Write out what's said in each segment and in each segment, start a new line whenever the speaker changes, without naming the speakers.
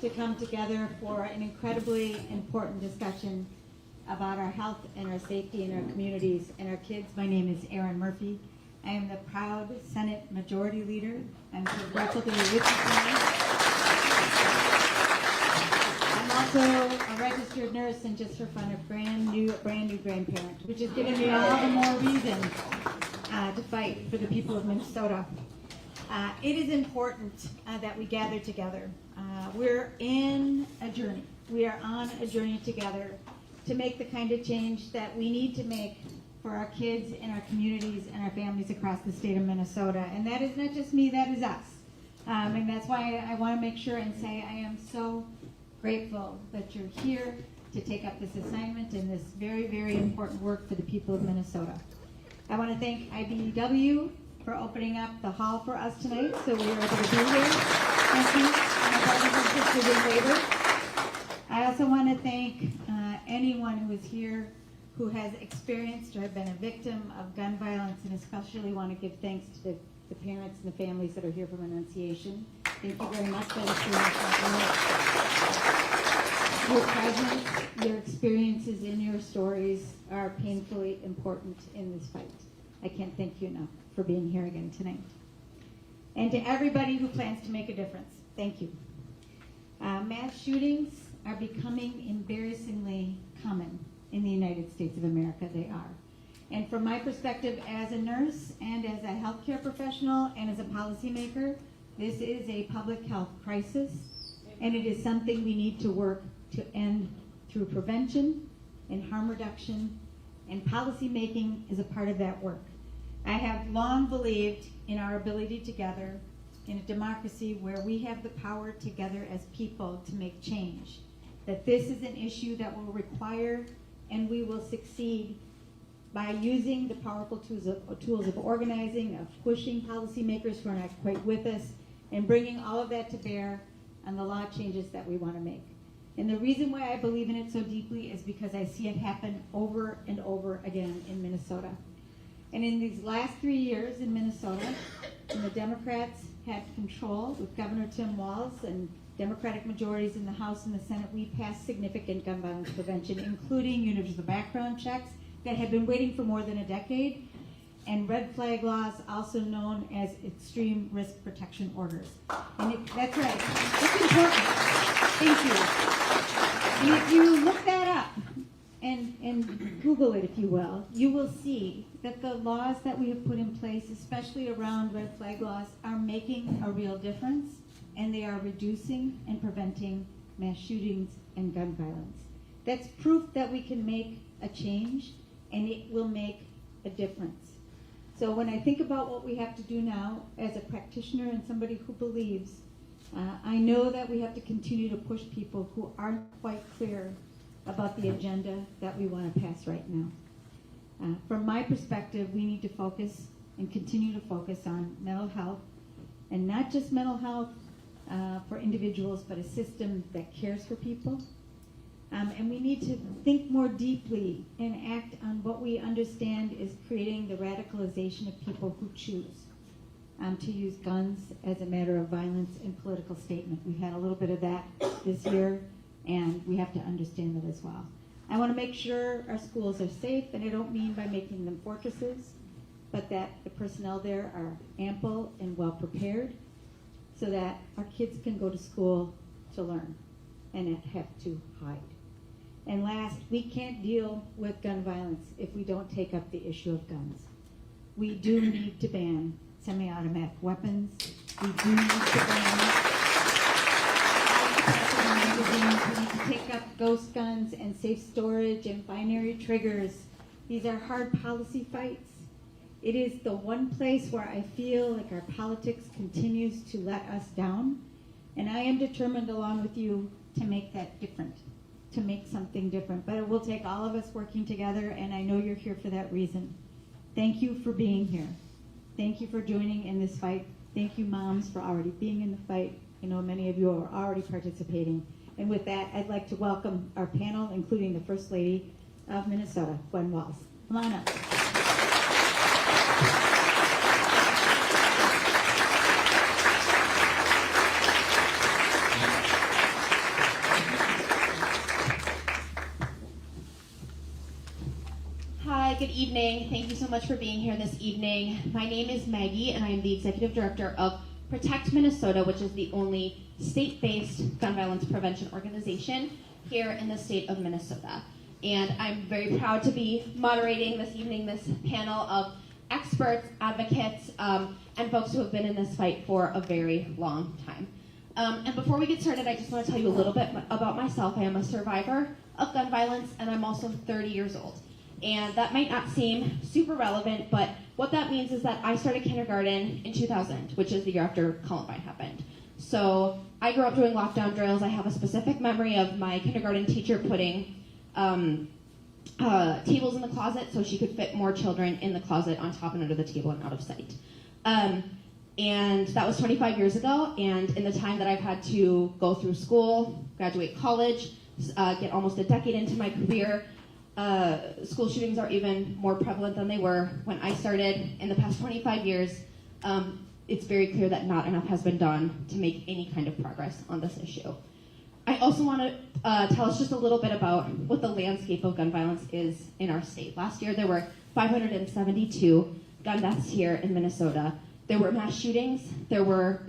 to come together for an incredibly important discussion about our health and our safety in our communities and our kids. My name is Erin Murphy. I am the proud Senate Majority Leader. I'm so grateful to be with you tonight. I'm also a registered nurse and, just for fun, a brand new grandparent, which has given me all the more reason to fight for the people of Minnesota. It is important that we gather together. We're in a journey. We are on a journey together to make the kind of change that we need to make for our kids and our communities and our families across the state of Minnesota. And that is not just me, that is us. And that's why I want to make sure and say I am so grateful that you're here to take up this assignment and this very, very important work for the people of Minnesota. I want to thank IBEW for opening up the hall for us tonight so we are able to be here. Thank you, my brothers and sisters in labor. I also want to thank anyone who is here who has experienced or have been a victim of gun violence, and especially want to give thanks to the parents and the families that are here from Annunciation. Thank you very much. Your presence, your experiences, and your stories are painfully important in this fight. I can't thank you enough for being here again tonight. And to everybody who plans to make a difference, thank you. Mass shootings are becoming embarrassingly common in the United States of America. They are. And from my perspective as a nurse and as a healthcare professional and as a policymaker, this is a public health crisis, and it is something we need to work to end through prevention and harm reduction, and policy making is a part of that work. I have long believed in our ability together in a democracy where we have the power together as people to make change, that this is an issue that will require and we will succeed by using the powerful tools of organizing, of pushing policymakers who are not quite with us, and bringing all of that to bear on the law changes that we want to make. And the reason why I believe in it so deeply is because I see it happen over and over again in Minnesota. And in these last 3 years in Minnesota, when the Democrats had control with Governor Tim Walz and Democratic majorities in the House and the Senate, we passed significant gun violence prevention, including universal background checks that had been waiting for more than a decade, and red flag laws, also known as extreme risk protection orders. And that's right, it's important. Thank you. And if you look that up and Google it, if you will, you will see that the laws that we have put in place, especially around red flag laws, are making a real difference, and they are reducing and preventing mass shootings and gun violence. That's proof that we can make a change, and it will make a difference. So when I think about what we have to do now as a practitioner and somebody who believes, I know that we have to continue to push people who aren't quite clear about the agenda that we want to pass right now. From my perspective, we need to focus and continue to focus on mental health, and not just mental health for individuals, but a system that cares for people. And we need to think more deeply and act on what we understand is creating the radicalization of people who choose to use guns as a matter of violence and political statement. We've had a little bit of that this year, and we have to understand that as well. I want to make sure our schools are safe, and I don't mean by making them fortresses, but that the personnel there are ample and well prepared so that our kids can go to school to learn and not have to hide. And last, we can't deal with gun violence if we don't take up the issue of guns. We do need to ban semi-automatic weapons. We do need to ban magazines. We need to take up ghost guns and safe storage and binary triggers. These are hard policy fights. It is the one place where I feel like our politics continues to let us down, and I am determined along with you to make that different, to make something different. But it will take all of us working together, and I know you're here for that reason. Thank you for being here. Thank you for joining in this fight. Thank you, moms, for already being in the fight. I know many of you are already participating. And with that, I'd like to welcome our panel, including the First Lady of Minnesota, Gwen Walz. Come on up.
Hi, good evening. Thank you so much for being here this evening. My name is Maggie, and I am the Executive Director of Protect Minnesota, which is the only state-based gun violence prevention organization here in the state of Minnesota. And I'm very proud to be moderating this evening this panel of experts, advocates, and folks who have been in this fight for a very long time. And before we get started, I just want to tell you a little bit about myself. I am a survivor of gun violence, and I'm also 30 years old. And that might not seem super relevant, but what that means is that I started kindergarten in 2000, which is the year after Columbine happened. So I grew up doing lockdown drills. I have a specific memory of my kindergarten teacher putting tables in the closet so she could fit more children in the closet on top and under the table and out of sight. And that was 25 years ago, and in the time that I've had to go through school, graduate college, get almost a decade into my career, school shootings are even more prevalent than they were when I started. In the past 25 years, it's very clear that not enough has been done to make any kind of progress on this issue. I also want to tell us just a little bit about what the landscape of gun violence is in our state. Last year, there were 572 gun deaths here in Minnesota. There were mass shootings. There were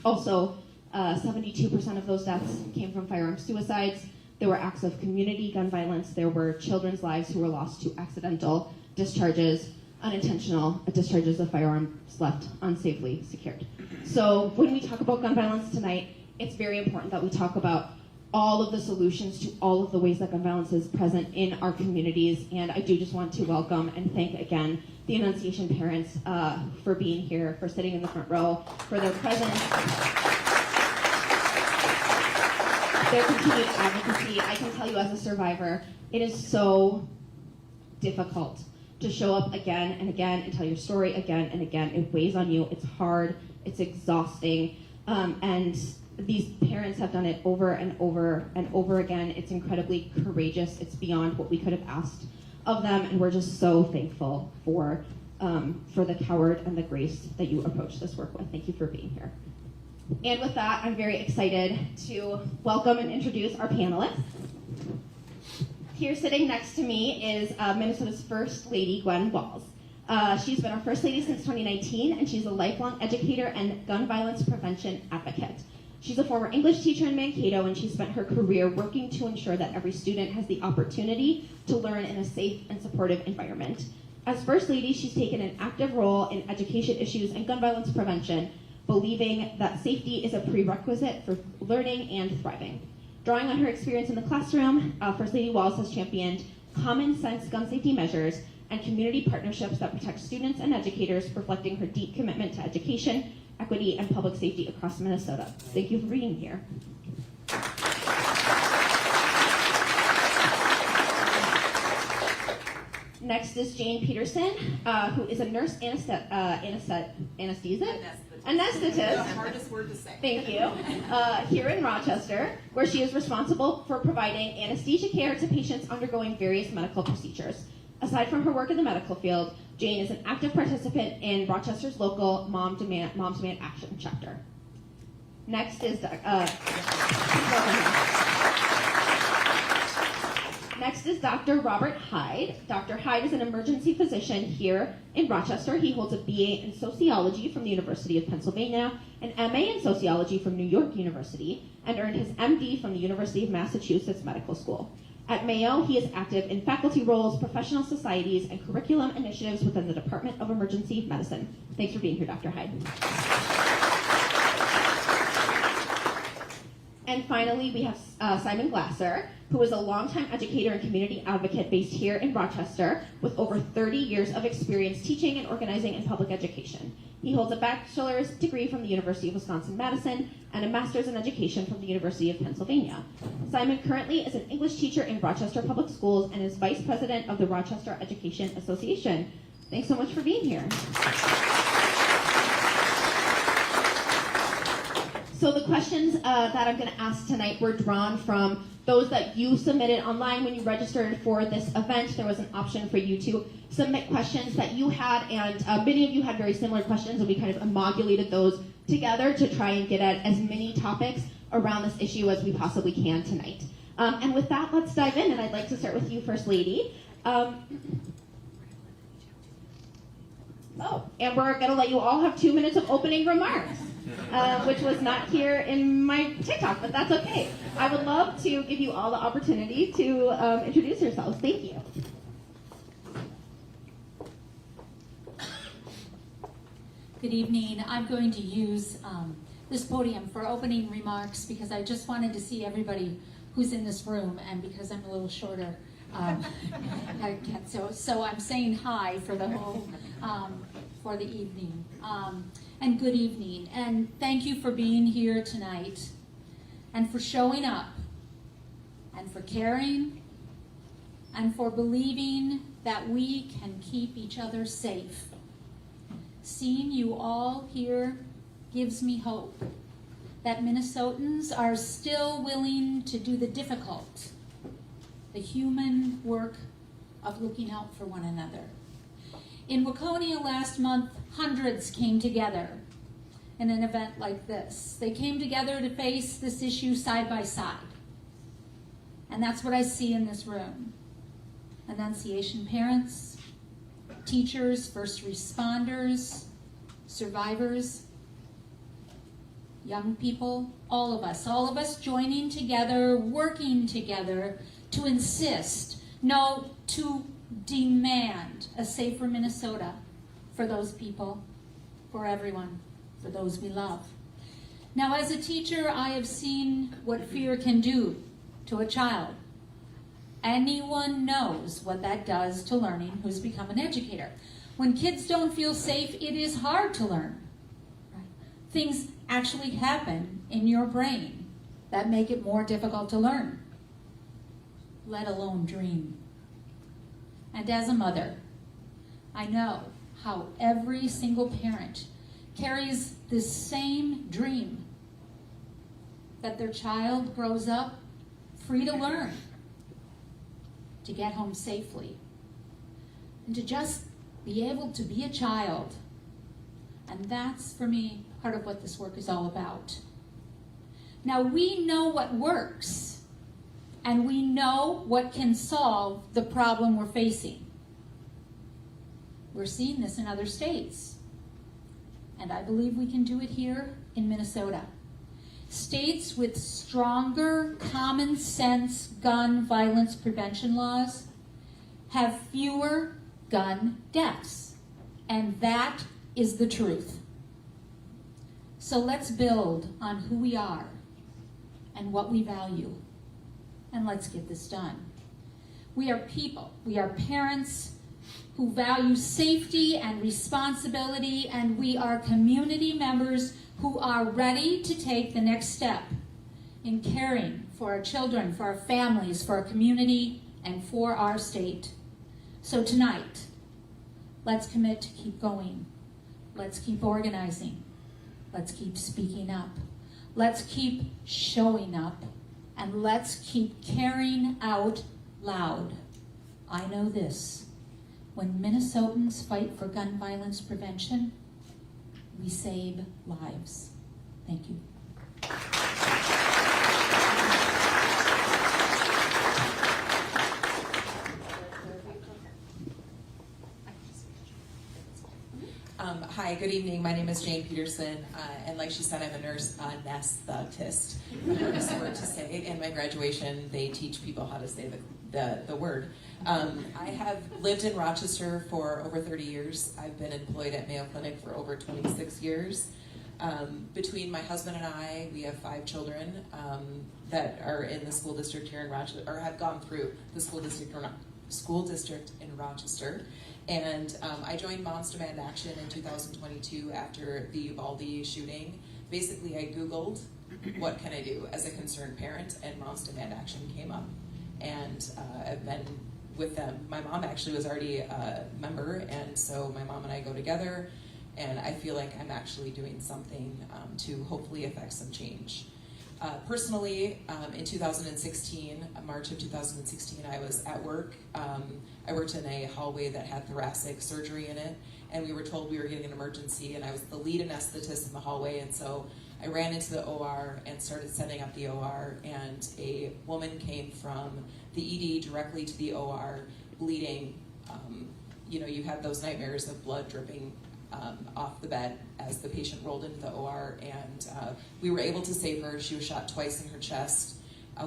also 72% of those deaths came from firearm suicides. There were acts of community gun violence. There were children's lives who were lost to accidental discharges, unintentional discharges of firearms left unsafely secured. So when we talk about gun violence tonight, it's very important that we talk about all of the solutions to all of the ways that gun violence is present in our communities. And I do just want to welcome and thank again the Annunciation parents for being here, for sitting in the front row, for their presence, their continued advocacy. I can tell you as a survivor, it is so difficult to show up again and again and tell your story again and again. It weighs on you, it's hard, it's exhausting, and these parents have done it over and over and over again. It's incredibly courageous. It's beyond what we could have asked of them, and we're just so thankful for the coward and the grace that you approach this work with. Thank you for being here. And with that, I'm very excited to welcome and introduce our panelists. Here sitting next to me is Minnesota's First Lady, Gwen Walls. She's been our First Lady since 2019, and she's a lifelong educator and gun violence prevention advocate. She's a former English teacher in Mankato, and she spent her career working to ensure that every student has the opportunity to learn in a safe and supportive environment. As First Lady, she's taken an active role in education issues and gun violence prevention, believing that safety is a prerequisite for learning and thriving. Drawing on her experience in the classroom, First Lady Walls has championed common sense gun safety measures and community partnerships that protect students and educators, reflecting her deep commitment to education, equity, and public safety across Minnesota. Thank you for being here. Next is Jane Peterson, who is a nurse anesthetist.
The hardest word to say.
Thank you. Here in Rochester, where she is responsible for providing anesthesia care to patients undergoing various medical procedures. Aside from her work in the medical field, Jane is an active participant in Rochester's local Moms Demand Action chapter. Next is Dr. Robert Hyde. Dr. Hyde is an emergency physician here in Rochester. He holds a BA in sociology from the University of Pennsylvania, an MA in sociology from New York University, and earned his MD from the University of Massachusetts Medical School. At Mayo, he is active in faculty roles, professional societies, and curriculum initiatives within the Department of Emergency Medicine. Thanks for being here, Dr. Hyde. And finally, we have Simon Glasser, who is a longtime educator and community advocate based here in Rochester with over 30 years of experience teaching and organizing in public education. He holds a bachelor's degree from the University of Wisconsin-Madison and a master's in education from the University of Pennsylvania. Simon currently is an English teacher in Rochester Public Schools and is vice president of the Rochester Education Association. Thanks so much for being here. So the questions that I'm going to ask tonight were drawn from those that you submitted online when you registered for this event. There was an option for you to submit questions that you had, and many of you had very similar questions, and we kind of amalgamated those together to try and get at as many topics around this issue as we possibly can tonight. And with that, let's dive in, and I'd like to start with you, First Lady. Oh, and we're going to let you all have 2 minutes of opening remarks, which was not here in my TikTok, but that's okay. I would love to give you all the opportunity to introduce yourselves. Thank you.
Good evening. I'm going to use this podium for opening remarks because I just wanted to see everybody who's in this room, and because I'm a little shorter, so I'm saying hi for the whole for the evening, and good evening, and thank you for being here tonight, and for showing up, and for caring, and for believing that we can keep each other safe. Seeing you all here gives me hope that Minnesotans are still willing to do the difficult, the human work of looking out for one another. In Waconia last month, hundreds came together in an event like this. They came together to face this issue side by side. And that's what I see in this room. Annunciation parents, teachers, first responders, survivors, young people, all of us joining together, working together to insist, no, to demand a safer Minnesota for those people, for everyone, for those we love. Now, as a teacher, I have seen what fear can do to a child. Anyone knows what that does to learning who's become an educator. When kids don't feel safe, it is hard to learn. Right? Things actually happen in your brain that make it more difficult to learn, let alone dream. And as a mother, I know how every single parent carries this same dream, that their child grows up free to learn, to get home safely, and to just be able to be a child. And that's, for me, part of what this work is all about. Now, we know what works, and we know what can solve the problem we're facing. We're seeing this in other states, and I believe we can do it here in Minnesota. States with stronger common sense gun violence prevention laws have fewer gun deaths, and that is the truth. So let's build on who we are and what we value, and let's get this done. We are people, we are parents who value safety and responsibility, and we are community members who are ready to take the next step in caring for our children, for our families, for our community, and for our state. So tonight, let's commit to keep going. Let's keep organizing. Let's keep speaking up. Let's keep showing up. And let's keep caring out loud. I know this. When Minnesotans fight for gun violence prevention, we save lives. Thank you.
Hi, good evening. My name is Jane Peterson, and like she said, I'm a nurse anesthetist. Hardest word to say. In my graduation, they teach people how to say the word. I have lived in Rochester for over 30 years. I've been employed at Mayo Clinic for over 26 years. Between my husband and I, we have 5 children that are in the school district here in Rochester, or have gone through the school district in Rochester. And I joined Moms Demand Action in 2022 after the Uvalde shooting. Basically, I Googled, what can I do as a concerned parent, and Moms Demand Action came up. And I've been with them. My mom actually was already a member, and so my mom and I go together, and I feel like I'm actually doing something to hopefully affect some change. Personally, in 2016, March of 2016, I was at work. I worked in a hallway that had thoracic surgery in it, and we were told we were getting an emergency, and I was the lead anesthetist in the hallway, and so I ran into the OR and started setting up the OR, and a woman came from the ED directly to the OR, bleeding. You know, you had those nightmares of blood dripping off the bed as the patient rolled into the OR, and we were able to save her. She was shot twice in her chest.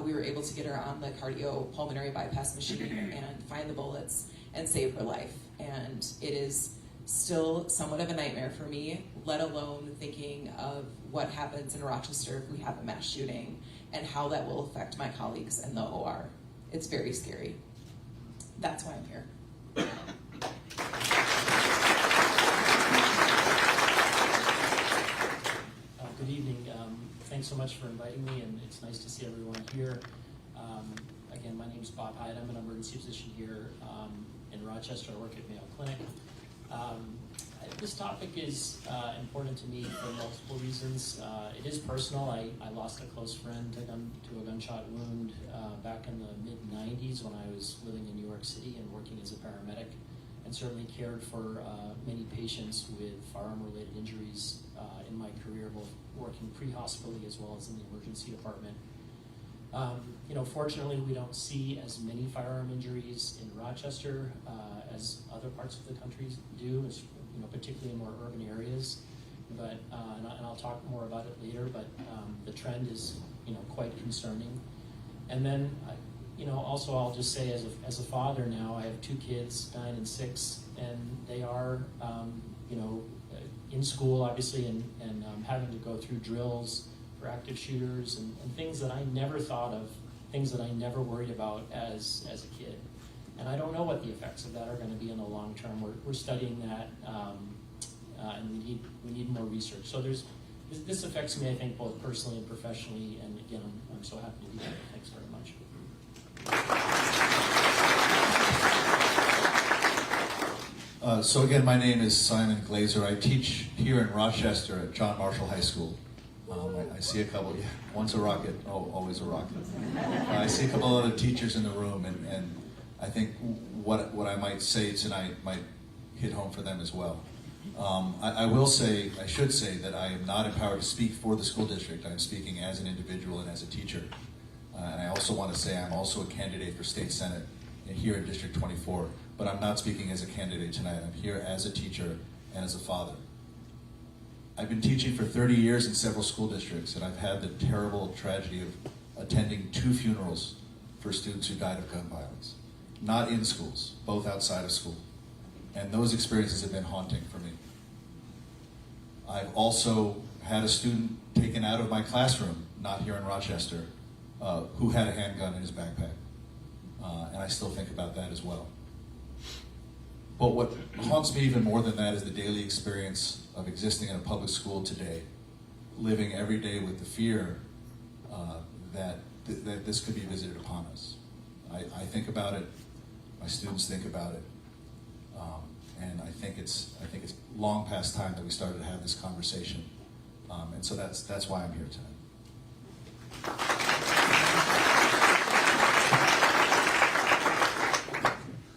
We were able to get her on the cardiopulmonary bypass machine and find the bullets and save her life. And it is still somewhat of a nightmare for me, let alone thinking of what happens in Rochester if we have a mass shooting and how that will affect my colleagues in the OR. It's very scary. That's why I'm here.
Good evening. Thanks so much for inviting me, and it's nice to see everyone here. Again, my name is Bob Hyde. I'm an emergency physician here in Rochester. I work at Mayo Clinic. This topic is important to me for multiple reasons. It is personal. I lost a close friend to a gunshot wound back in the mid-90s when I was living in New York City and working as a paramedic, and certainly cared for many patients with firearm-related injuries in my career, both working pre-hospitally as well as in the emergency department. Fortunately, we don't see as many firearm injuries in Rochester as other parts of the country do, particularly in more urban areas. But and I'll talk more about it later. But the trend is quite concerning. And then also I'll just say as a father now, I have two kids, 9 and 6, and they are in school obviously and having to go through drills for active shooters and things that I never thought of, things that I never worried about as a kid. And I don't know what the effects of that are going to be in the long term. We're studying that, and we need more research. So this affects me, I think, both personally and professionally. And again, I'm so happy to be here. Thanks very much.
So again, my name is Simon Glazer. I teach here in Rochester at John Marshall High School. I see a couple, once a rocket, always a rocket. I see a couple other teachers in the room, and I think what I might say tonight might hit home for them as well. I should say that I am not empowered to speak for the school district. I'm speaking as an individual and as a teacher. And I also want to say I'm also a candidate for state senate here in District 24, but I'm not speaking as a candidate tonight. I'm here as a teacher and as a father. I've been teaching for 30 years in several school districts, and I've had the terrible tragedy of attending 2 funerals for students who died of gun violence. Not in schools, both outside of school. And those experiences have been haunting for me. I've also had a student taken out of my classroom, not here in Rochester, who had a handgun in his backpack. And I still think about that as well. But what haunts me even more than that is the daily experience of existing in a public school today, living every day with the fear that this could be visited upon us. I think about it, my students think about it, and I think it's long past time that we started to have this conversation, and so that's why I'm here tonight.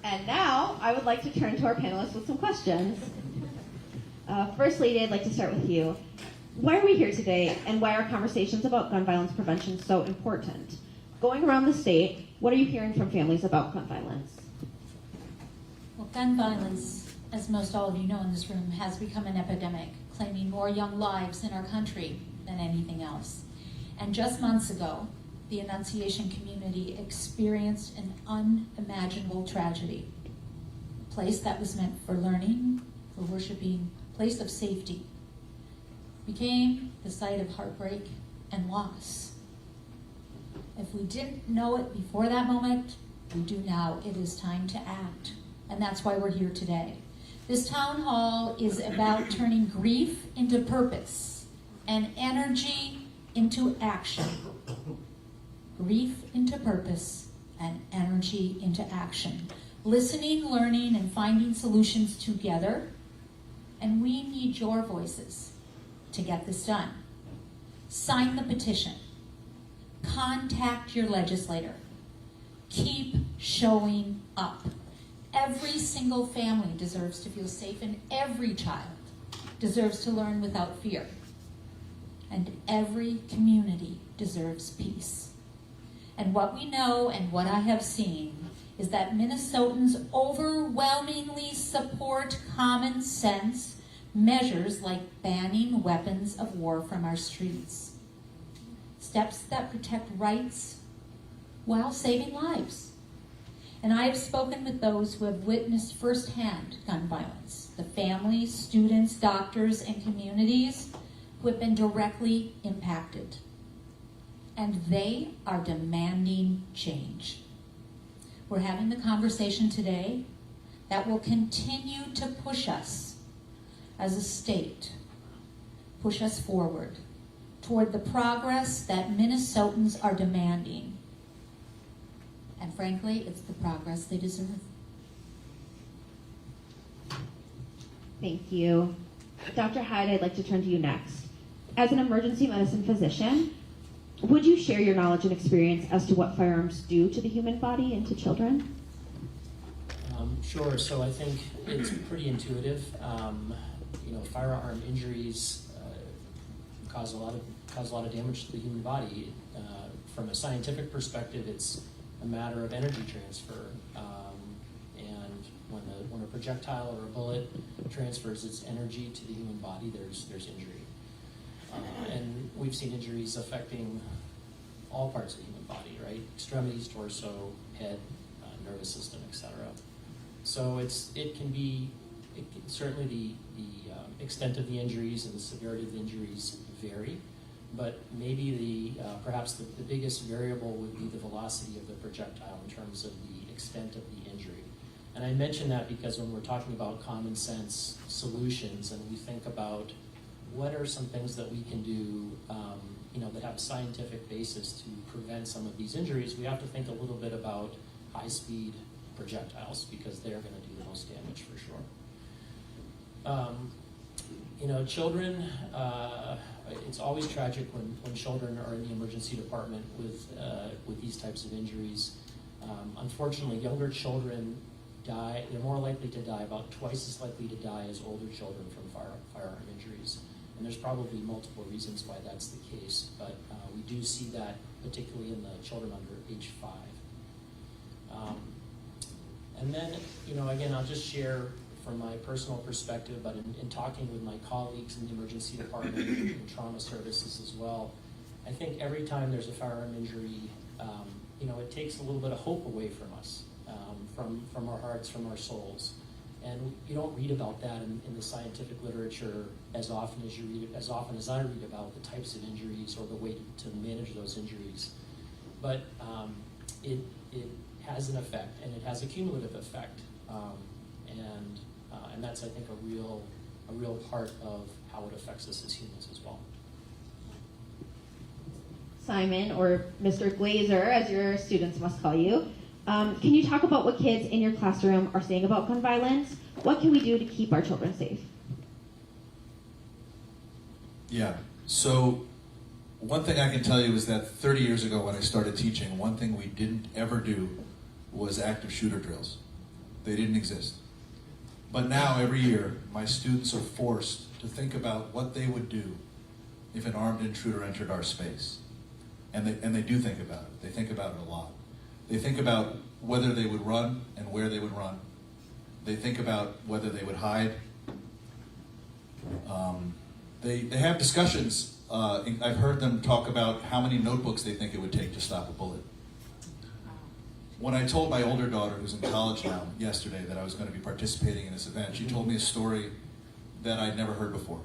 And now I would like to turn to our panelists with some questions. First lady, I'd like to start with you. Why are we here today, and why are conversations about gun violence prevention so important? Going around the state, what are you hearing from families about gun violence?
Well, gun violence, as most all of you know in this room, has become an epidemic, claiming more young lives in our country than anything else. And just months ago, the Annunciation community experienced an unimaginable tragedy. A place that was meant for learning, for worshiping, a place of safety, became the site of heartbreak and loss. If we didn't know it before that moment, we do now. It is time to act. And that's why we're here today. This town hall is about turning grief into purpose and energy into action. Grief into purpose and energy into action. Listening, learning, and finding solutions together. And we need your voices to get this done. Sign the petition. Contact your legislator. Keep showing up. Every single family deserves to feel safe, and every child deserves to learn without fear. And every community deserves peace. And what we know and what I have seen is that Minnesotans overwhelmingly support common sense, Measures like banning weapons of war from our streets. Steps that protect rights while saving lives. And I have spoken with those who have witnessed firsthand gun violence, the families, students, doctors, and communities who have been directly impacted. And they are demanding change. We're having the conversation today that will continue to push us as a state, push us forward toward the progress that Minnesotans are demanding. And frankly, it's the progress they deserve.
Thank you. Dr. Hyde, I'd like to turn to you next. As an emergency medicine physician, would you share your knowledge and experience as to what firearms do to the human body and to children?
Sure. So I think it's pretty intuitive. Firearm injuries cause a lot of damage to the human body. From a scientific perspective, it's a matter of energy transfer. And when a projectile or a bullet transfers its energy to the human body, there's injury. And we've seen injuries affecting all parts of the human body, right? Extremities, torso, head, nervous system, etc. So certainly the extent of the injuries and the severity of the injuries vary, but maybe perhaps the biggest variable would be the velocity of the projectile in terms of the extent of the injury. And I mention that because when we're talking about common sense solutions and we think about what are some things that we can do that have a scientific basis to prevent some of these injuries, we have to think a little bit about high-speed projectiles because they're going to do the most damage for sure. Children, it's always tragic when children are in the emergency department with these types of injuries. Unfortunately, younger children die, they're more likely to die, about twice as likely to die as older children from firearm injuries. And there's probably multiple reasons why that's the case, but we do see that particularly in the children under age 5. And then, again, I'll just share from my personal perspective, but in talking with my colleagues in the emergency department and trauma services as well, I think every time there's a firearm injury, it takes a little bit of hope away from us, from our hearts, from our souls. And you don't read about that in the scientific literature as often as I read about the types of injuries or the way to manage those injuries. But it has an effect, and it has a cumulative effect, and that's, I think, a real part of how it affects us as humans as well.
Simon, or Mr. Glazer, as your students must call you, can you talk about what kids in your classroom are saying about gun violence? What can we do to keep our children safe?
Yeah, so one thing I can tell you is that 30 years ago when I started teaching, one thing we didn't ever do was active shooter drills. They didn't exist. But now, every year, my students are forced to think about what they would do if an armed intruder entered our space. And they do think about it. They think about it a lot. They think about whether they would run and where they would run. They think about whether they would hide. They have discussions. I've heard them talk about how many notebooks they think it would take to stop a bullet. When I told my older daughter, who's in college now, yesterday that I was going to be participating in this event, she told me a story that I'd never heard before.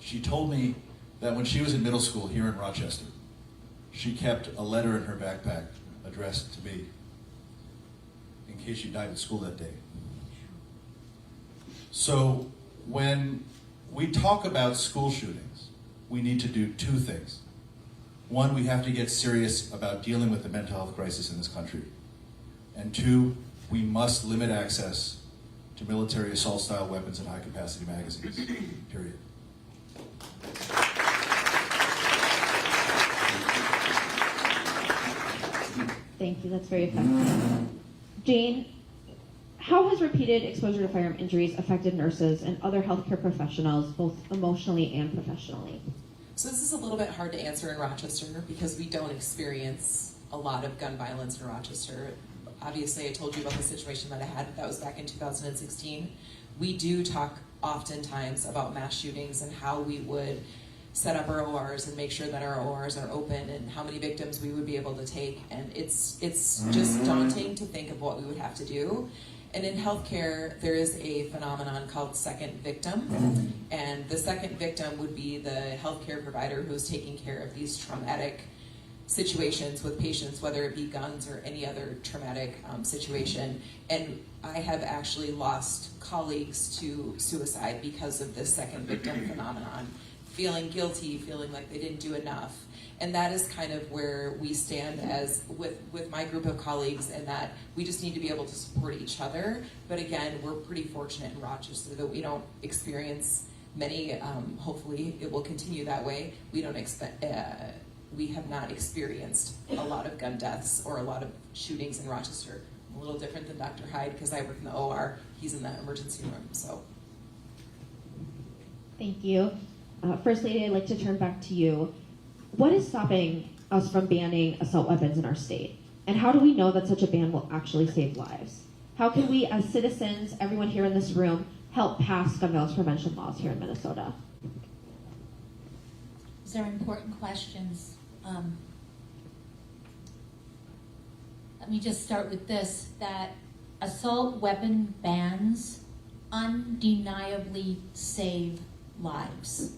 She told me that when she was in middle school here in Rochester, she kept a letter in her backpack addressed to me in case she died at school that day. So when we talk about school shootings, we need to do two things. One, we have to get serious about dealing with the mental health crisis in this country. And two, we must limit access to military assault-style weapons and high-capacity magazines, period.
Thank you, that's very effective. Jane, how has repeated exposure to firearm injuries affected nurses and other healthcare professionals, both emotionally and professionally?
So this is a little bit hard to answer in Rochester because we don't experience a lot of gun violence in Rochester. Obviously, I told you about the situation that I had, but that was back in 2016. We do talk oftentimes about mass shootings and how we would set up our ORs and make sure that our ORs are open and how many victims we would be able to take. And it's just daunting to think of what we would have to do. And in healthcare, there is a phenomenon called second victim. And the second victim would be the healthcare provider who's taking care of these traumatic situations with patients, whether it be guns or any other traumatic situation. And I have actually lost colleagues to suicide because of this second victim phenomenon, feeling guilty, feeling like they didn't do enough. And that is kind of where we stand as with my group of colleagues, and that we just need to be able to support each other. But again, we're pretty fortunate in Rochester that we don't experience many, hopefully it will continue that way. We have not experienced a lot of gun deaths or a lot of shootings in Rochester. I'm a little different than Dr. Hyde because I work in the OR, he's in the emergency room, so.
Thank you. First Lady, I'd like to turn back to you. What is stopping us from banning assault weapons in our state? And how do we know that such a ban will actually save lives? How can we, as citizens, everyone here in this room, help pass gun violence prevention laws here in Minnesota?
These are important questions. Let me just start with this, that assault weapon bans undeniably save lives.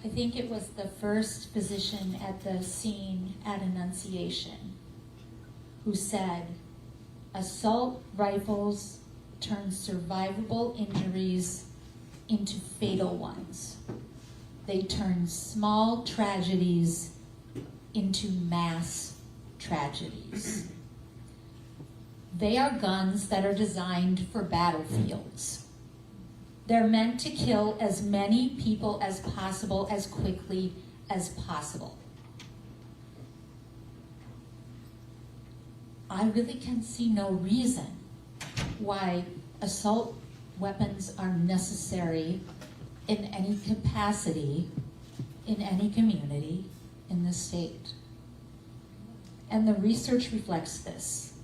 I think it was the first physician at the scene at Annunciation who said, assault rifles turn survivable injuries into fatal ones. They turn small tragedies into mass tragedies. They are guns that are designed for battlefields. They're meant to kill as many people as possible, as quickly as possible. I really can see no reason why assault weapons are necessary in any capacity, in any community in this state. And the research reflects this.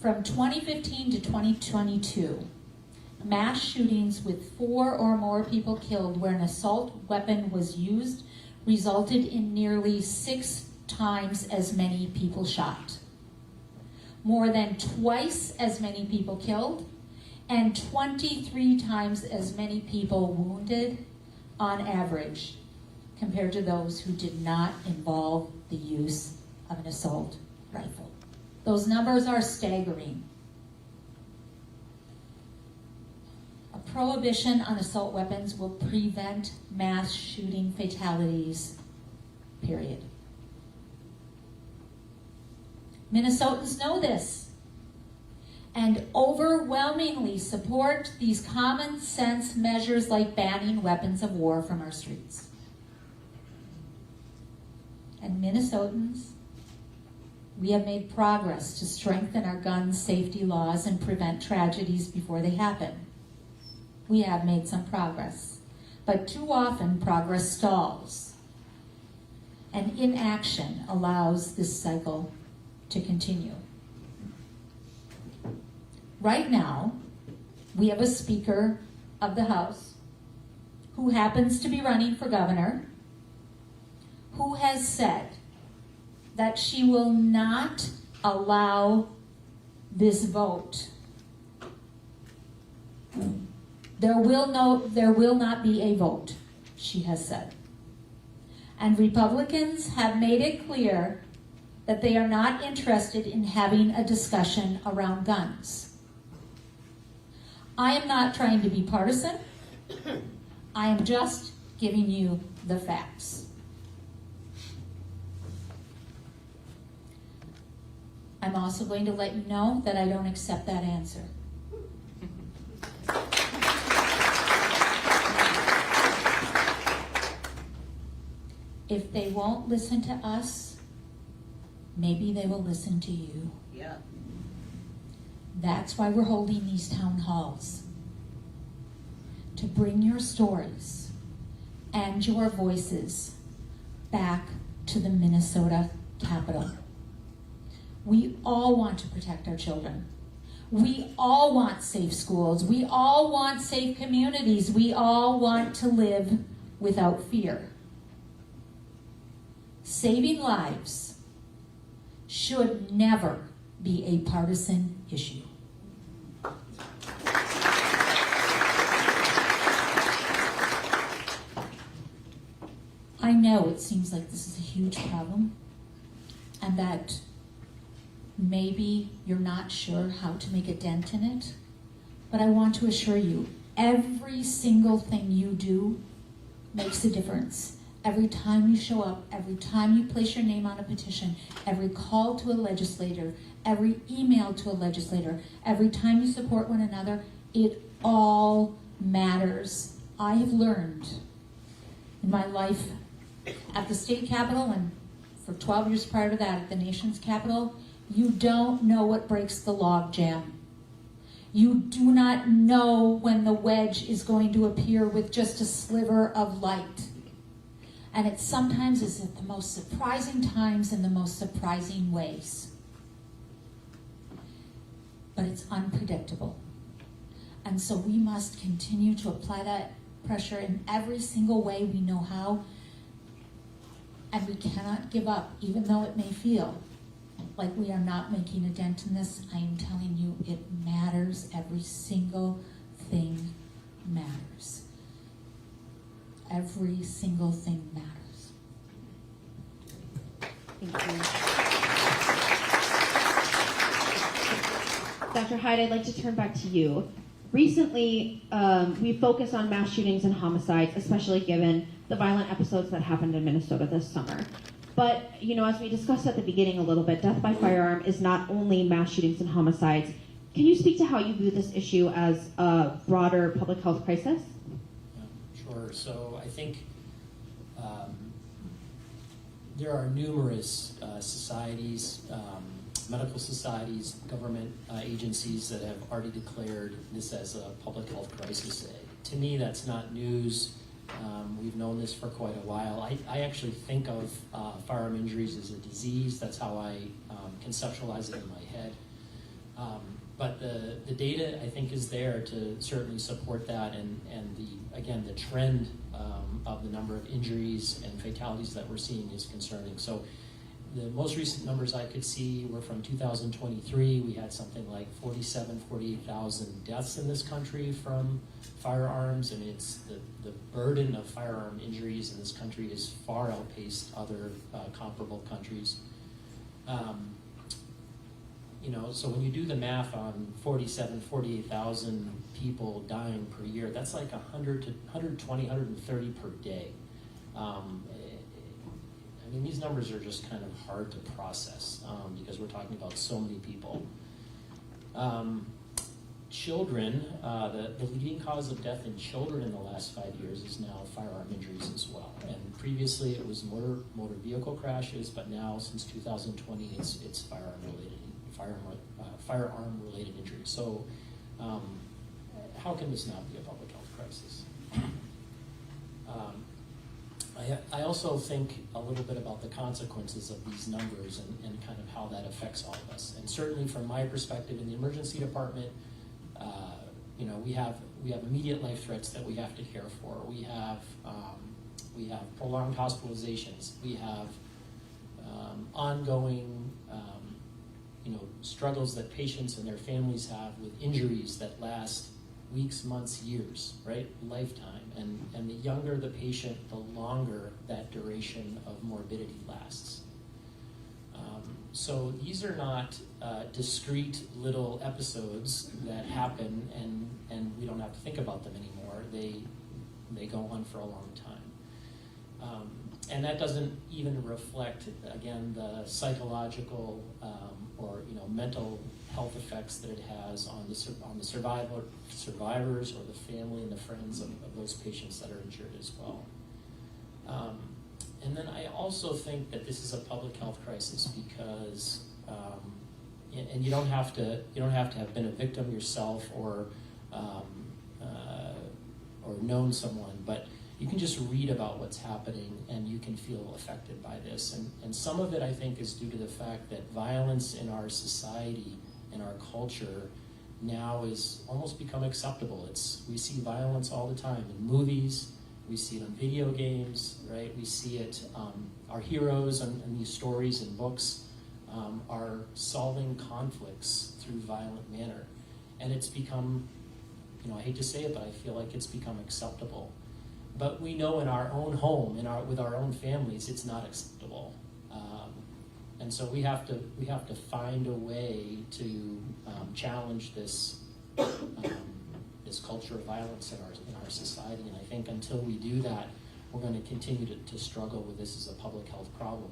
From 2015 to 2022, mass shootings with 4 or more people killed where an assault weapon was used resulted in nearly 6 times as many people shot. More than twice as many people killed, and 23 times as many people wounded on average compared to those who did not involve the use of an assault rifle. Those numbers are staggering. A prohibition on assault weapons will prevent mass shooting fatalities, period. Minnesotans know this and overwhelmingly support these common sense measures like banning weapons of war from our streets. And Minnesotans, we have made progress to strengthen our gun safety laws and prevent tragedies before they happen. We have made some progress, but too often progress stalls, and inaction allows this cycle to continue. Right now, we have a Speaker of the House who happens to be running for governor, who has said that she will not allow this vote. There will not be a vote, she has said. And Republicans have made it clear that they are not interested in having a discussion around guns. I am not trying to be partisan. I am just giving you the facts. I'm also going to let you know that I don't accept that answer. If they won't listen to us, maybe they will listen to you.
Yeah.
That's why we're holding these town halls. To bring your stories and your voices back to the Minnesota Capitol. We all want to protect our children. We all want safe schools. We all want safe communities. We all want to live without fear. Saving lives should never be a partisan issue. I know it seems like this is a huge problem and that maybe you're not sure how to make a dent in it, but I want to assure you, every single thing you do makes a difference. Every time you show up, every time you place your name on a petition, every call to a legislator, every email to a legislator, every time you support one another, it all matters. I have learned in my life at the state capitol and for 12 years prior to that at the nation's capital, you don't know what breaks the log jam. You do not know when the wedge is going to appear with just a sliver of light. And it sometimes is at the most surprising times in the most surprising ways. But it's unpredictable. And so we must continue to apply that pressure in every single way we know how. And we cannot give up, even though it may feel like we are not making a dent in this. I am telling you, it matters. Every single thing matters. Every single thing matters.
Thank you. Dr. Hyde, I'd like to turn back to you. Recently, we focused on mass shootings and homicides, especially given the violent episodes that happened in Minnesota this summer. But, as we discussed at the beginning a little bit, death by firearm is not only mass shootings and homicides. Can you speak to how you view this issue as a broader public health crisis?
Sure. So I think there are numerous societies, medical societies, government agencies that have already declared this as a public health crisis. To me, that's not news. We've known this for quite a while. I actually think of firearm injuries as a disease. That's how I conceptualize it in my head. But the data, I think, is there to certainly support that, and the trend of the number of injuries and fatalities that we're seeing is concerning. So the most recent numbers I could see were from 2023. We had something like 48,000 deaths in this country from firearms, and it's the burden of firearm injuries in this country is far outpaced other comparable countries. So when you do the math on 48,000 people dying per year, that's like 100 to 120, 130 per day. These numbers are just kind of hard to process because we're talking about so many people. Children, the leading cause of death in children in the last 5 years is now firearm injuries as well. And previously it was motor vehicle crashes, but now since 2020 it's firearm related injuries. So how can this not be a public health crisis? I also think a little bit about the consequences of these numbers and kind of how that affects all of us. And certainly from my perspective in the emergency department, we have immediate life threats that we have to care for. We have prolonged hospitalizations. We have ongoing struggles that patients and their families have with injuries that last weeks, months, years, right? Lifetime. And the younger the patient, the longer that duration of morbidity lasts. So these are not discrete little episodes that happen and we don't have to think about them anymore. They go on for a long time. And that doesn't even reflect, again, the psychological or mental health effects that it has on the survivors or the family and the friends of those patients that are injured as well. And then I also think that this is a public health crisis because, and you don't have to have been a victim yourself or known someone, but you can just read about what's happening and you can feel affected by this. And some of it, I think, is due to the fact that violence in our society, in our culture, now is almost become acceptable. We see violence all the time in movies, we see it on video games, right? We see it, our heroes and these stories and books are solving conflicts through violent manner. And it's become, I hate to say it, but I feel like it's become acceptable. But we know in our own home, with our own families, it's not acceptable. And so we have to find a way to challenge this this culture of violence in our society. And I think until we do that, we're going to continue to struggle with this as a public health problem.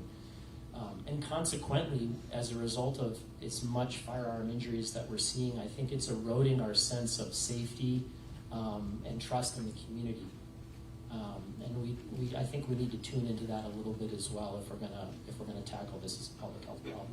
And consequently, as a result of as much firearm injuries that we're seeing, I think it's eroding our sense of safety and trust in the community. And I think we need to tune into that a little bit as well if we're gonna tackle this as a public health problem.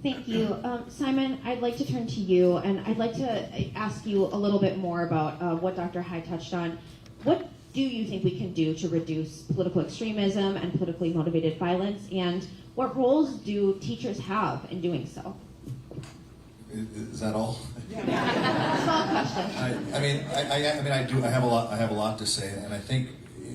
Thank you. Simon, I'd like to turn to you, and I'd like to ask you a little bit more about what Dr. Hyde touched on. What do you think we can do to reduce political extremism and politically motivated violence, and what roles do teachers have in doing so?
Is that all?
Small question.
I have a lot to say, and I think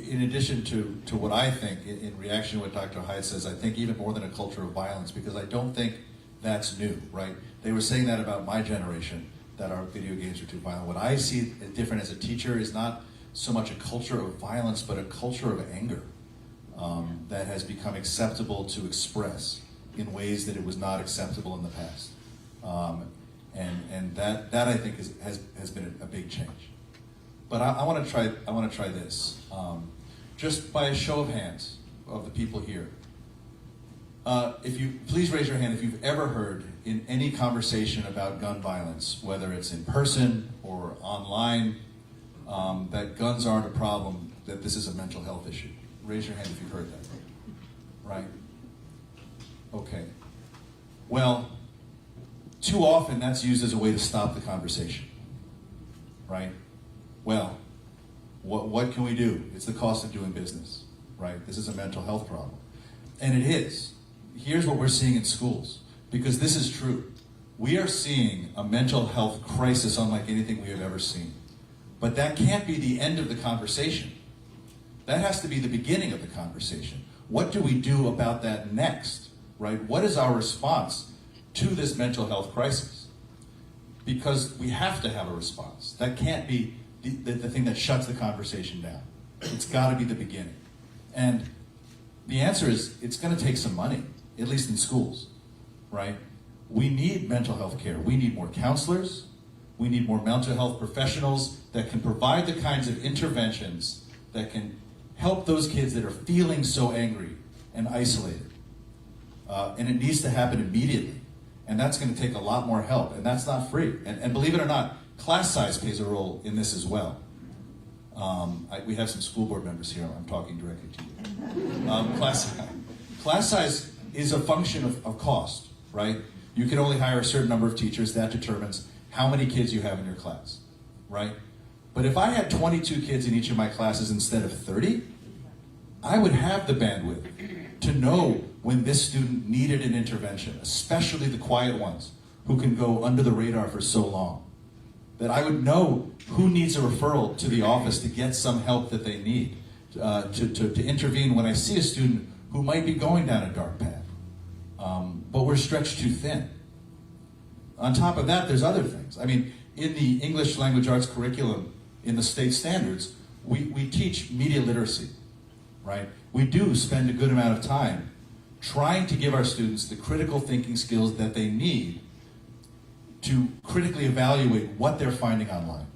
in addition to what I think, in reaction to what Dr. Hyde says, I think even more than a culture of violence, because I don't think that's new, right? They were saying that about my generation, that our video games are too violent. What I see different as a teacher is not so much a culture of violence, but a culture of anger that has become acceptable to express in ways that it was not acceptable in the past. And that I think has been a big change. But I want to try this. Just by a show of hands of the people here. If you please raise your hand if you've ever heard in any conversation about gun violence, whether it's in person or online, that guns aren't a problem, that this is a mental health issue. Raise your hand if you've heard that. Right? Okay. Well, too often that's used as a way to stop the conversation. Right? Well, what can we do? It's the cost of doing business. Right? This is a mental health problem. And it is. Here's what we're seeing in schools, because this is true. We are seeing a mental health crisis unlike anything we have ever seen. But that can't be the end of the conversation. That has to be the beginning of the conversation. What do we do about that next, right? What is our response to this mental health crisis? Because we have to have a response. That can't be the thing that shuts the conversation down. It's got to be the beginning. And the answer is it's going to take some money, at least in schools, right? We need mental health care. We need more counselors. We need more mental health professionals that can provide the kinds of interventions that can help those kids that are feeling so angry and isolated. And it needs to happen immediately. And that's going to take a lot more help. And that's not free. And believe it or not, class size plays a role in this as well. We have some school board members here. I'm talking directly to you. Class size is a function of cost, right? You can only hire a certain number of teachers. That determines how many kids you have in your class, right? But if I had 22 kids in each of my classes instead of 30, I would have the bandwidth to know when this student needed an intervention, especially the quiet ones who can go under the radar for so long. That I would know who needs a referral to the office to get some help that they need, to intervene when I see a student who might be going down a dark path, but we're stretched too thin. On top of that, there's other things. I mean, in the English language arts curriculum, in the state standards, we teach media literacy, right? We do spend a good amount of time trying to give our students the critical thinking skills that they need to critically evaluate what they're finding online,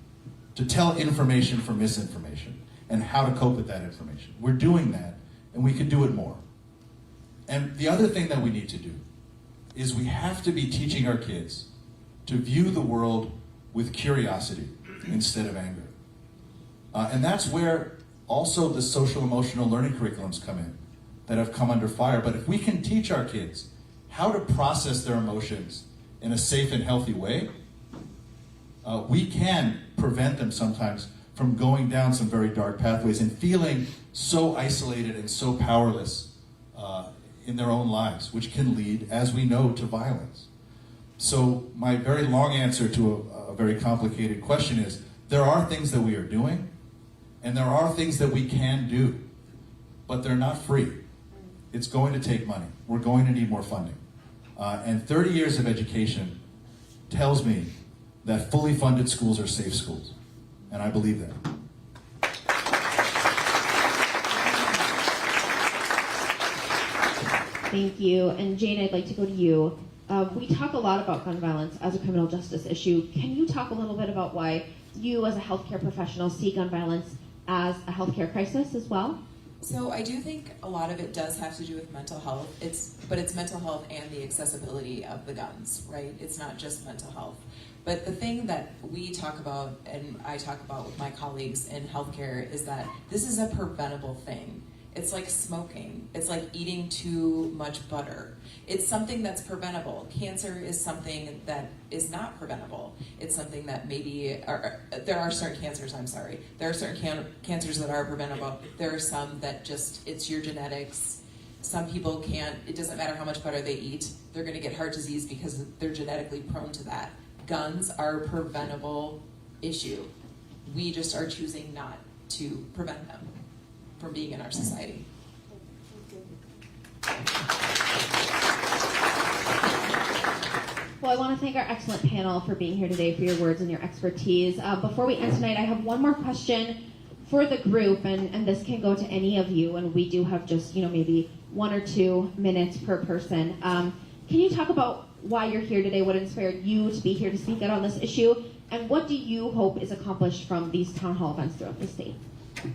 to tell information from misinformation, and how to cope with that information. We're doing that, and we can do it more. And the other thing that we need to do is we have to be teaching our kids to view the world with curiosity instead of anger. And that's where also the social emotional learning curriculums come in that have come under fire. But if we can teach our kids how to process their emotions in a safe and healthy way, we can prevent them sometimes from going down some very dark pathways and feeling so isolated and so powerless in their own lives, which can lead, as we know, to violence. So my very long answer to a very complicated question is, there are things that we are doing, and there are things that we can do, but they're not free. It's going to take money. We're going to need more funding. And 30 years of education tells me that fully funded schools are safe schools. And I believe that.
Thank you. And Jane, I'd like to go to you. We talk a lot about gun violence as a criminal justice issue. Can you talk a little bit about why you as a healthcare professional see gun violence as a healthcare crisis as well?
So I do think a lot of it does have to do with mental health. But it's mental health and the accessibility of the guns, right? It's not just mental health. But the thing that we talk about, and I talk about with my colleagues in healthcare, is that this is a preventable thing. It's like smoking. It's like eating too much butter. It's something that's preventable. Cancer is something that is not preventable. It's something that there are certain cancers, There are certain cancers that are preventable. There are some that just, it's your genetics. Some people can't, it doesn't matter how much butter they eat, they're gonna get heart disease because they're genetically prone to that. Guns are a preventable issue. We just are choosing not to prevent them from being in our society.
Well, I want to thank our excellent panel for being here today, for your words and your expertise. Before we end tonight, I have one more question for the group, and this can go to any of you, and we do have just, maybe 1 or 2 minutes per person. Can you talk about why you're here today, what inspired you to be here to speak out on this issue, and what do you hope is accomplished from these town hall events throughout the state? Does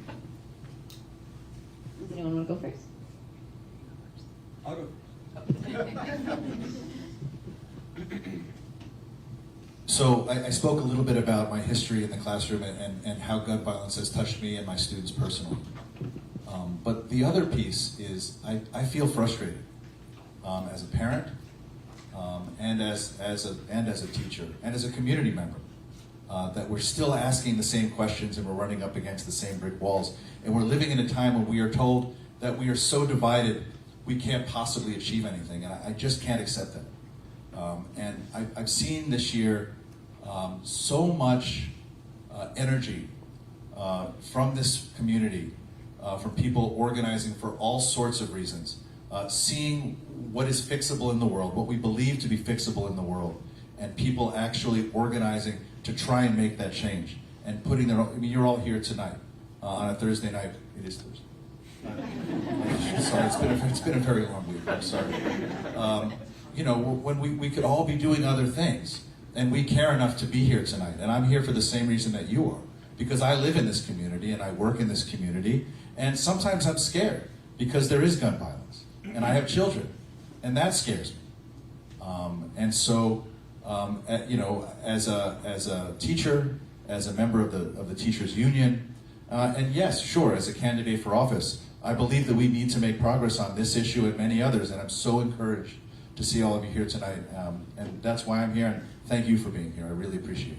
anyone want to go first?
I'll go.
So I spoke a little bit about my history in the classroom and how gun violence has touched me and my students personally. But the other piece is I feel frustrated as a parent and as a teacher and as a community member that we're still asking the same questions and we're running up against the same brick walls. And we're living in a time when we are told that we are so divided we can't possibly achieve anything. And I just can't accept that. And I've seen this year so much energy from this community, from people organizing for all sorts of reasons, seeing what is fixable in the world, what we believe to be fixable in the world, and people actually organizing to try and make that change and putting their own, you're all here tonight on a Thursday night. It is Thursday. Sorry, it's been a very long week. I'm sorry. When we could all be doing other things, and we care enough to be here tonight. And I'm here for the same reason that you are, because I live in this community and I work in this community, and sometimes I'm scared because there is gun violence, and I have children, and that scares me. And so, as a teacher, as a member of the teachers union, and yes, sure, as a candidate for office, I believe that we need to make progress on this issue and many others, and I'm so encouraged to see all of you here tonight, and that's why I'm here, and thank you for being here. I really appreciate it.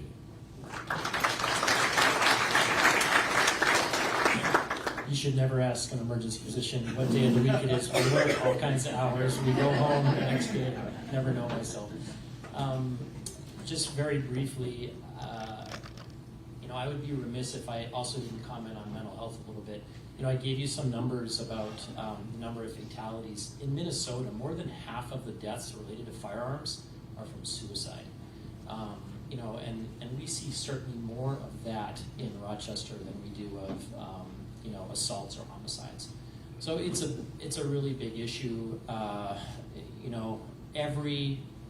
You should never ask an emergency physician what day of the week it is. We work all kinds of hours. We go home the next day. I never know myself. Just very briefly, I would be remiss if I also didn't comment on mental health a little bit. I gave you some numbers about the number of fatalities. In Minnesota, more than half of the deaths related to firearms are from suicide. And we see certainly more of that in Rochester than we do of assaults or homicides. So it's a really big issue.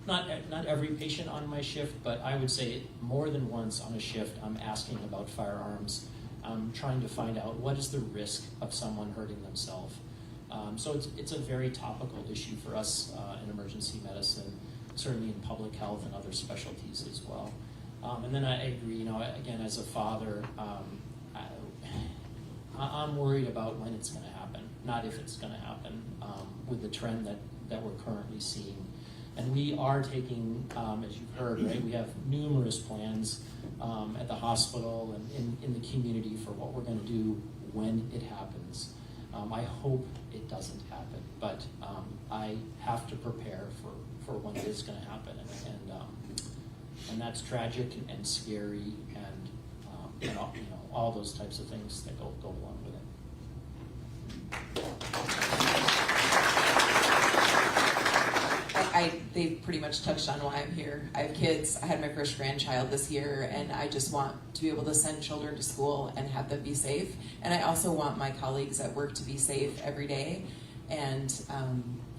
Not every patient on my shift, but I would say more than once on a shift, I'm asking about firearms. I'm trying to find out what is the risk of someone hurting themselves. So it's a very topical issue for us in emergency medicine, certainly in public health and other specialties as well. And then I agree, again, as a father, I'm worried about when it's going to happen, not if it's going to happen, with the trend that we're currently seeing. And we are taking, as you've heard, right, we have numerous plans at the hospital and in the community for what we're going to do when it happens. I hope it doesn't happen, but I have to prepare for when it is going to happen, and that's tragic and scary, and all, you know, all those types of things that go along with it.
They pretty much touched on why I'm here. I have kids. I had my first grandchild this year, and I just want to be able to send children to school and have them be safe. And I also want my colleagues at work to be safe every day. And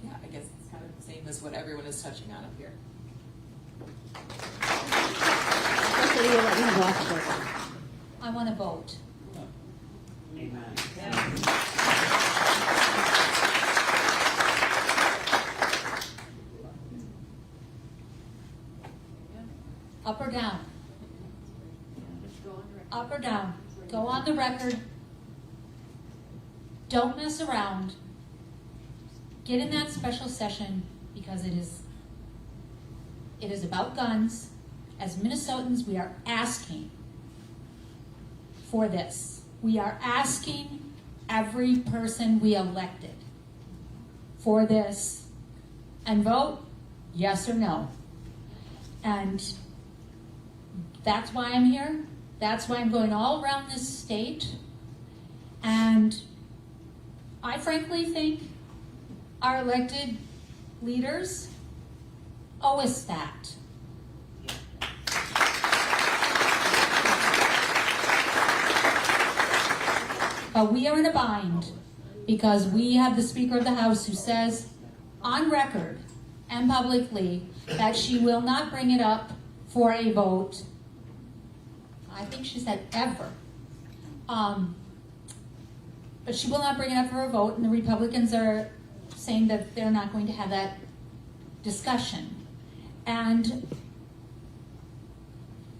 yeah, I guess it's kind of the same as what everyone is touching on up here.
First lady will let you have last word.
I want to vote. Up or down? Up or down? Go on the record. Don't mess around. Get in that special session because it is about guns. As Minnesotans, we are asking for this. We are asking every person we elected for this. And vote yes or no. And that's why I'm here. That's why I'm going all around this state. And I frankly think our elected leaders owe us that. But we are in a bind because we have the Speaker of the House who says on record and publicly that she will not bring it up for a vote. I think she said ever. But she will not bring it up for a vote, and the Republicans are saying that they're not going to have that discussion. And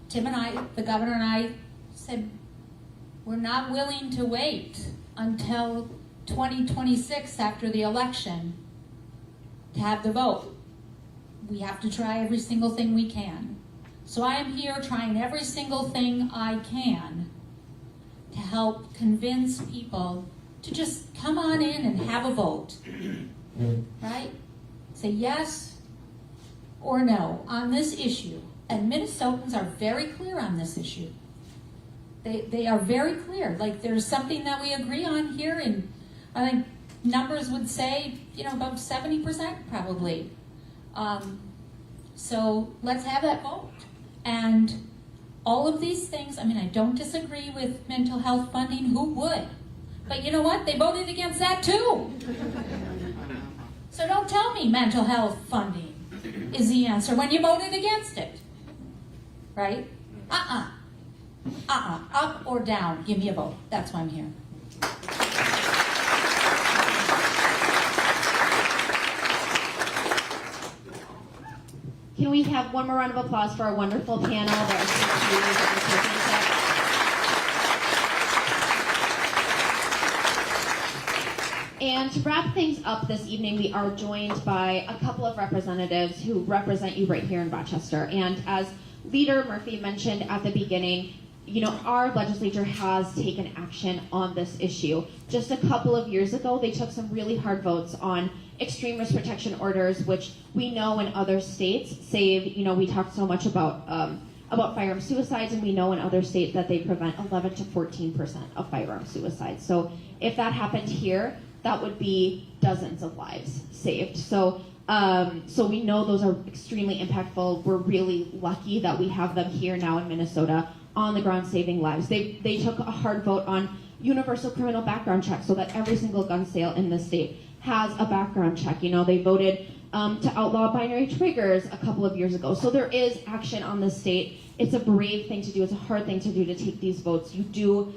Tim and I, the governor and I, said we're not willing to wait until 2026 after the election to have the vote. We have to try every single thing we can. So I am here trying every single thing I can to help convince people to just come on in and have a vote, right? Say yes or no on this issue. And Minnesotans are very clear on this issue. They are very clear. Like there's something that we agree on here, and I think numbers would say, you know, about 70% probably. So let's have that vote. And all of these things, I mean, I don't disagree with mental health funding. Who would? But you know what? They voted against that too. So don't tell me mental health funding is the answer when you voted against it. Right? Up or down, give me a vote. That's why I'm here.
Can we have one more round of applause for our wonderful panel that are And to wrap things up this evening, we are joined by a couple of representatives who represent you right here in Rochester. And as Leader Murphy mentioned at the beginning, you know, our legislature has taken action on this issue. Just a couple of years ago, they took some really hard votes on extreme risk protection orders, which we know in other states save, you know, we talked so much about firearm suicides, and we know in other states that they prevent 11 to 14% of firearm suicides. So if that happened here, that would be dozens of lives saved. So we know those are extremely impactful. We're really lucky that we have them here now in Minnesota on the ground saving lives. They took a hard vote on universal criminal background checks so that every single gun sale in the state has a background check. You know, they voted to outlaw binary triggers a couple of years ago. So there is action on the state. It's a brave thing to do. It's a hard thing to do, to take these votes. You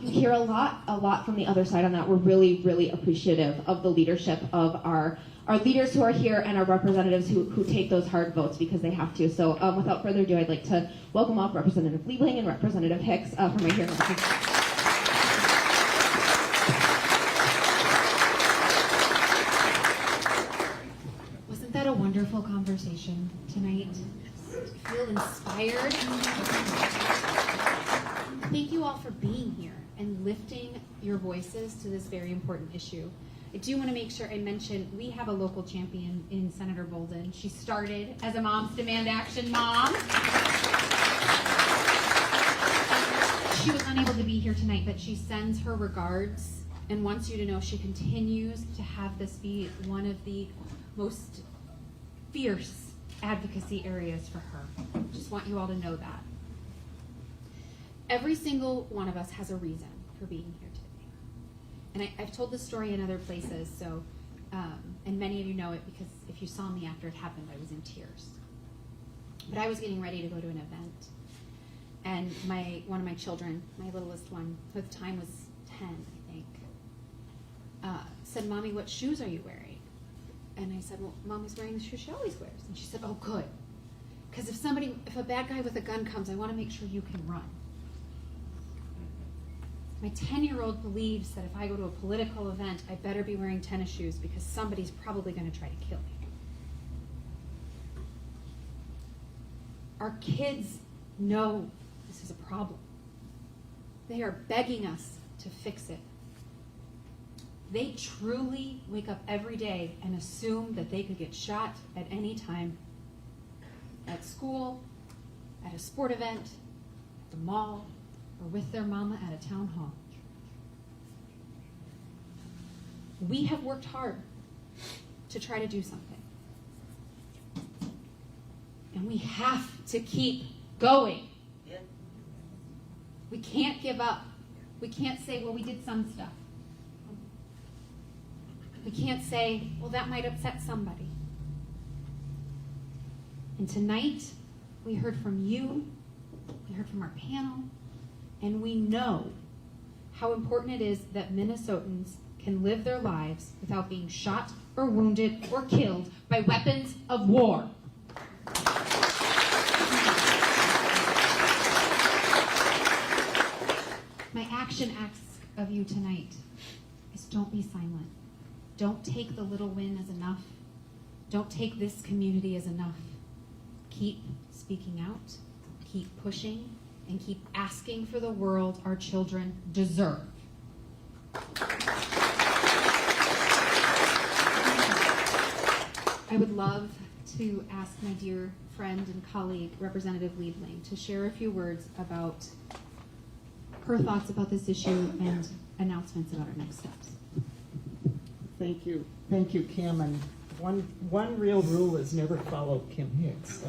hear a lot from the other side on that. We're really, really appreciative of the leadership of our leaders who are here and our representatives who take those hard votes because they have to. So without further ado, I'd like to welcome up Representative Liebling and Representative Hicks from right here in Rochester.
Wasn't that a wonderful conversation? conversation tonight. I feel inspired. Thank you all for being here and lifting your voices to this very important issue. I do want to make sure I mention we have a local champion in Senator Bolden. She started as a Moms Demand Action mom. She was unable to be here tonight, but she sends her regards and wants you to know she continues to have this be one of the most fierce advocacy areas for her. Just want you all to know that. Every single one of us has a reason for being here today. And I've told this story in other places, so, and many of you know it because if you saw me after it happened, I was in tears. But I was getting ready to go to an event, and one of my children, my littlest one, who at the time was 10, I think, said, "Mommy, what shoes are you wearing?" And I said, "Well, Mommy's wearing the shoes she always wears." And she said, "Oh, good. Because if a bad guy with a gun comes, I want to make sure you can run." My 10-year-old believes that if I go to a political event, I better be wearing tennis shoes because somebody's probably going to try to kill me. Our kids know this is a problem. They are begging us to fix it. They truly wake up every day and assume that they could get shot at any time, at school, at a sport event, at the mall, or with their mama at a town hall. We have worked hard to try to do something. And we have to keep going. We can't give up. We can't say, well, we did some stuff. We can't say, well, that might upset somebody. And tonight, we heard from you, we heard from our panel, and we know how important it is that Minnesotans can live their lives without being shot or wounded or killed by weapons of war. My action ask of you tonight is don't be silent. Don't take the little win as enough. Don't take this community as enough. Keep speaking out, keep pushing, and keep asking for the world our children deserve. I would love to ask my dear friend and colleague, Representative Liebling, to share a few words about her thoughts about this issue and announcements about our next steps.
Thank you, Kim. And one real rule is never follow Kim Hicks.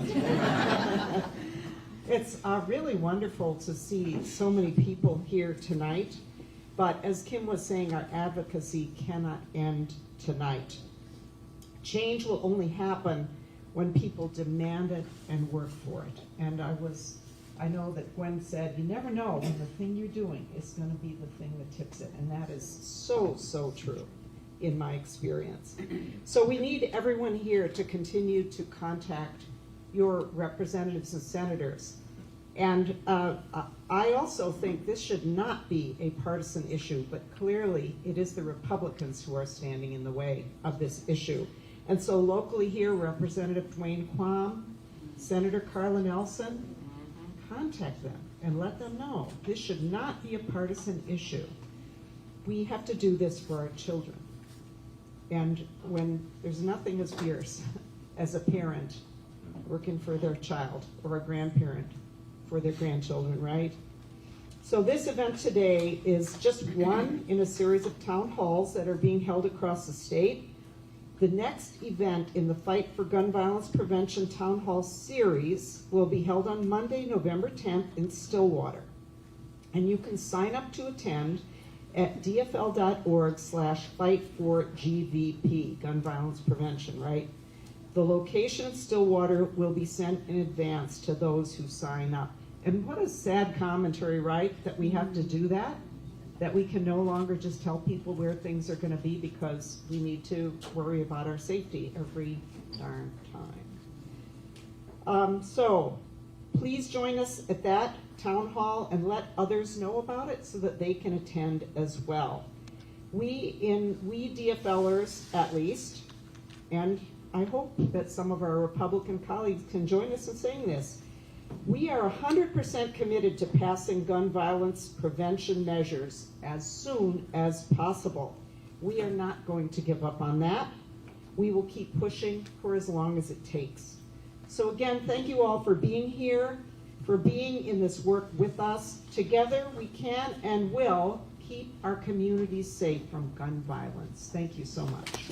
It's really wonderful to see so many people here tonight. But as Kim was saying, our advocacy cannot end tonight. Change will only happen when people demand it and work for it. And I know that Gwen said, you never know when the thing you're doing is going to be the thing that tips it. And that is so, so true in my experience. So we need everyone here to continue to contact your representatives and senators. And I also think this should not be a partisan issue, but clearly it is the Republicans who are standing in the way of this issue. And so locally here, Representative Dwayne Quam, Senator Carla Nelson, contact them and let them know this should not be a partisan issue. We have to do this for our children. And when there's nothing as fierce as a parent working for their child or a grandparent for their grandchildren, right? So this event today is just one in a series of town halls that are being held across the state. The next event in the Fight for Gun Violence Prevention Town Hall series will be held on Monday, November 10th in Stillwater. And you can sign up to attend at dfl.org/fight4GVP, gun violence prevention, right? The location of Stillwater will be sent in advance to those who sign up. And what a sad commentary, right? That we have to do that? That we can no longer just tell people where things are going to be because we need to worry about our safety every darn time. So please join us at that town hall and let others know about it so that they can attend as well. We DFLers at least, and I hope that some of our Republican colleagues can join us in saying this. We are 100% committed to passing gun violence prevention measures as soon as possible. We are not going to give up on that. We will keep pushing for as long as it takes. So again, thank you all for being here, for being in this work with us. Together we can and will keep our communities safe from gun violence. Thank you so much.